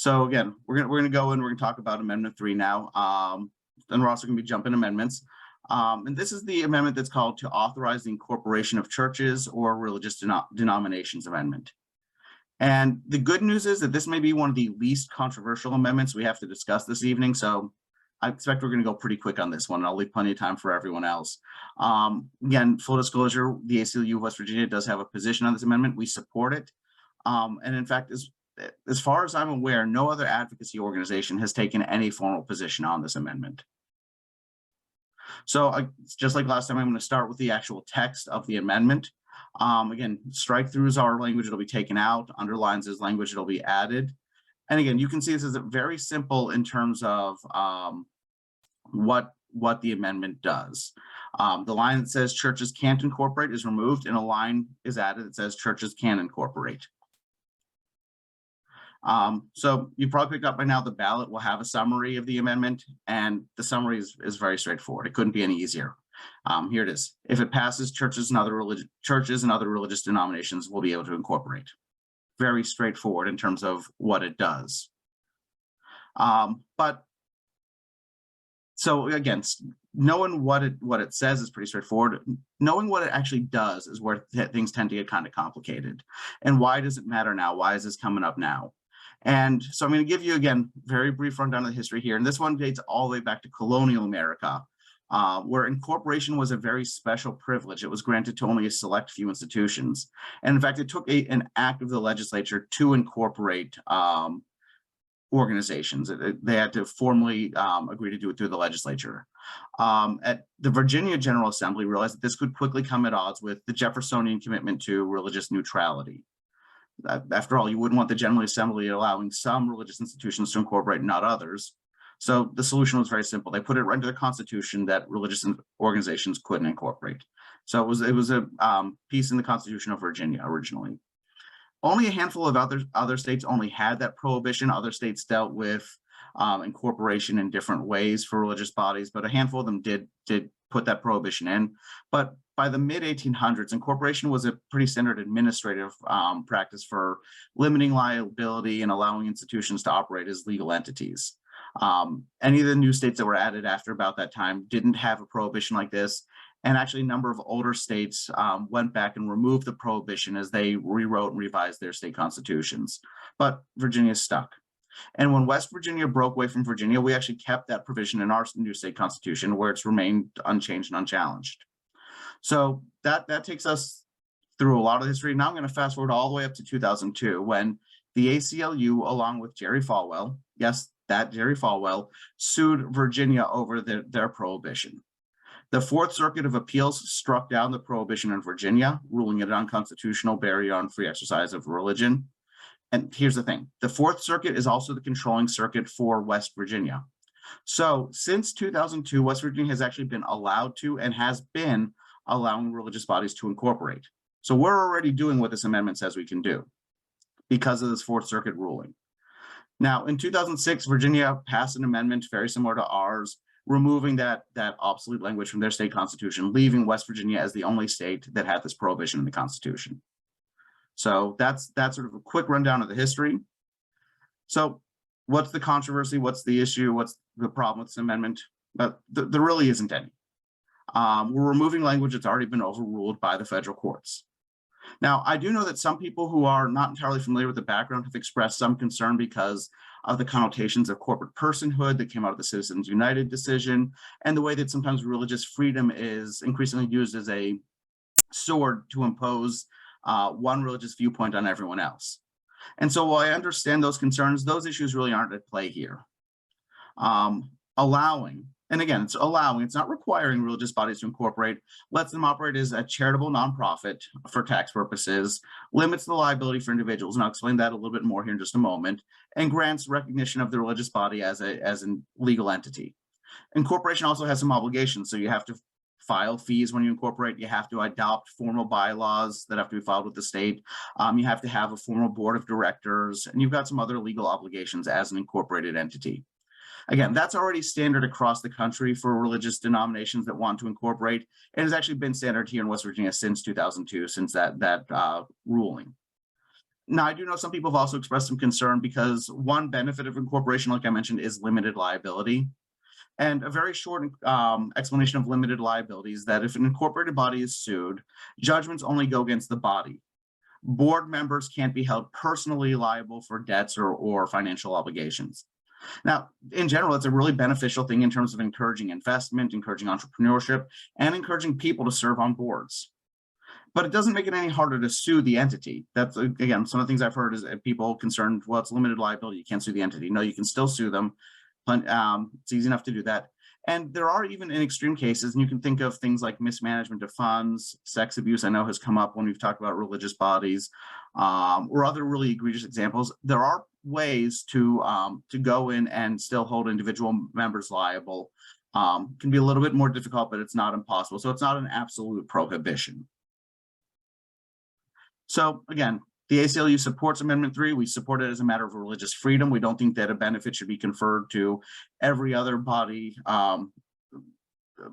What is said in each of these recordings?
So again, we're gonna go and we're gonna talk about Amendment 3 now. Then we're also gonna be jumping amendments. And this is the amendment that's called to authorize the incorporation of churches or religious denominations amendment. And the good news is that this may be one of the least controversial amendments we have to discuss this evening. So I expect we're going to go pretty quick on this one. And I'll leave plenty of time for everyone else. Again, full disclosure, the ACLU of West Virginia does have a position on this amendment. We support it. And in fact, as far as I'm aware, no other advocacy organization has taken any formal position on this amendment. So just like last time, I'm going to start with the actual text of the amendment. Again, strike throughs are language that'll be taken out, underlines is language that'll be added. And again, you can see this is very simple in terms of what the amendment does. The line that says churches can't incorporate is removed and a line is added that says churches can incorporate. So you probably picked up by now the ballot will have a summary of the amendment, and the summary is very straightforward. It couldn't be any easier. Here it is. If it passes, churches and other religious denominations will be able to incorporate. Very straightforward in terms of what it does. But so again, knowing what it says is pretty straightforward. Knowing what it actually does is where things tend to get kind of complicated. And why does it matter now? Why is this coming up now? And so I'm going to give you, again, very brief rundown of the history here. And this one dates all the way back to colonial America, where incorporation was a very special privilege. It was granted to only a select few institutions. And in fact, it took an act of the legislature to incorporate organizations. They had to formally agree to do it through the legislature. At the Virginia General Assembly realized that this could quickly come at odds with the Jeffersonian commitment to religious neutrality. After all, you wouldn't want the General Assembly allowing some religious institutions to incorporate, not others. So the solution was very simple. They put it right into the Constitution that religious organizations couldn't incorporate. So it was a piece in the Constitution of Virginia originally. Only a handful of other states only had that prohibition. Other states dealt with incorporation in different ways for religious bodies, but a handful of them did put that prohibition in. But by the mid-1800s, incorporation was a pretty standard administrative practice for limiting liability and allowing institutions to operate as legal entities. Any of the new states that were added after about that time didn't have a prohibition like this. And actually, a number of older states went back and removed the prohibition as they rewrote and revised their state constitutions. But Virginia stuck. And when West Virginia broke away from Virginia, we actually kept that provision in our new state constitution, where it's remained unchanged and unchallenged. So that takes us through a lot of history. Now I'm going to fast forward all the way up to 2002, when the ACLU, along with Jerry Falwell, yes, that Jerry Falwell, sued Virginia over their prohibition. The Fourth Circuit of Appeals struck down the prohibition in Virginia, ruling it an unconstitutional barrier on free exercise of religion. And here's the thing, the Fourth Circuit is also the controlling circuit for West Virginia. So since 2002, West Virginia has actually been allowed to and has been allowing religious bodies to incorporate. So we're already doing what this amendment says we can do because of this Fourth Circuit ruling. Now, in 2006, Virginia passed an amendment very similar to ours, removing that obsolete language from their state constitution, leaving West Virginia as the only state that had this prohibition in the Constitution. So that's sort of a quick rundown of the history. So what's the controversy? What's the issue? What's the problem with this amendment? But there really isn't any. We're removing language that's already been overruled by the federal courts. Now, I do know that some people who are not entirely familiar with the background have expressed some concern because of the connotations of corporate personhood that came out of the Citizens United decision, and the way that sometimes religious freedom is increasingly used as a sword to impose one religious viewpoint on everyone else. And so while I understand those concerns, those issues really aren't at play here. Allowing, and again, it's allowing, it's not requiring religious bodies to incorporate, lets them operate as a charitable nonprofit for tax purposes, limits the liability for individuals, and I'll explain that a little bit more here in just a moment, and grants recognition of the religious body as a legal entity. Incorporation also has some obligations, so you have to file fees when you incorporate, you have to adopt formal bylaws that have to be filed with the state, you have to have a formal board of directors, and you've got some other legal obligations as an incorporated entity. Again, that's already standard across the country for religious denominations that want to incorporate, and has actually been standard here in West Virginia since 2002, since that ruling. Now, I do know some people have also expressed some concern because one benefit of incorporation, like I mentioned, is limited liability. And a very short explanation of limited liability is that if an incorporated body is sued, judgments only go against the body. Board members can't be held personally liable for debts or financial obligations. Now, in general, it's a really beneficial thing in terms of encouraging investment, encouraging entrepreneurship, and encouraging people to serve on boards. But it doesn't make it any harder to sue the entity. That's, again, some of the things I've heard is people concerned, well, it's limited liability, you can't sue the entity. No, you can still sue them. It's easy enough to do that. And there are even in extreme cases, and you can think of things like mismanagement of funds, sex abuse, I know has come up when we've talked about religious bodies, or other really egregious examples. There are ways to go in and still hold individual members liable. Can be a little bit more difficult, but it's not impossible. So it's not an absolute prohibition. So again, the ACLU supports Amendment 3. We support it as a matter of religious freedom. We don't think that a benefit should be conferred to every other body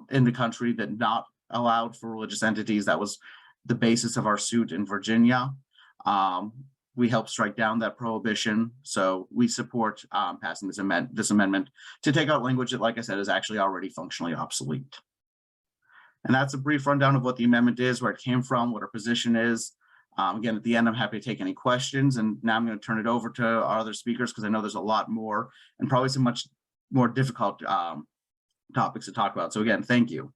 in the country that not allowed for religious entities. That was the basis of our suit in Virginia. We helped strike down that prohibition. So we support passing this amendment to take out language that, like I said, is actually already functionally obsolete. And that's a brief rundown of what the amendment is, where it came from, what our position is. Again, at the end, I'm happy to take any questions. And now I'm going to turn it over to our other speakers because I know there's a lot more and probably some much more difficult topics to talk about. So again, thank you.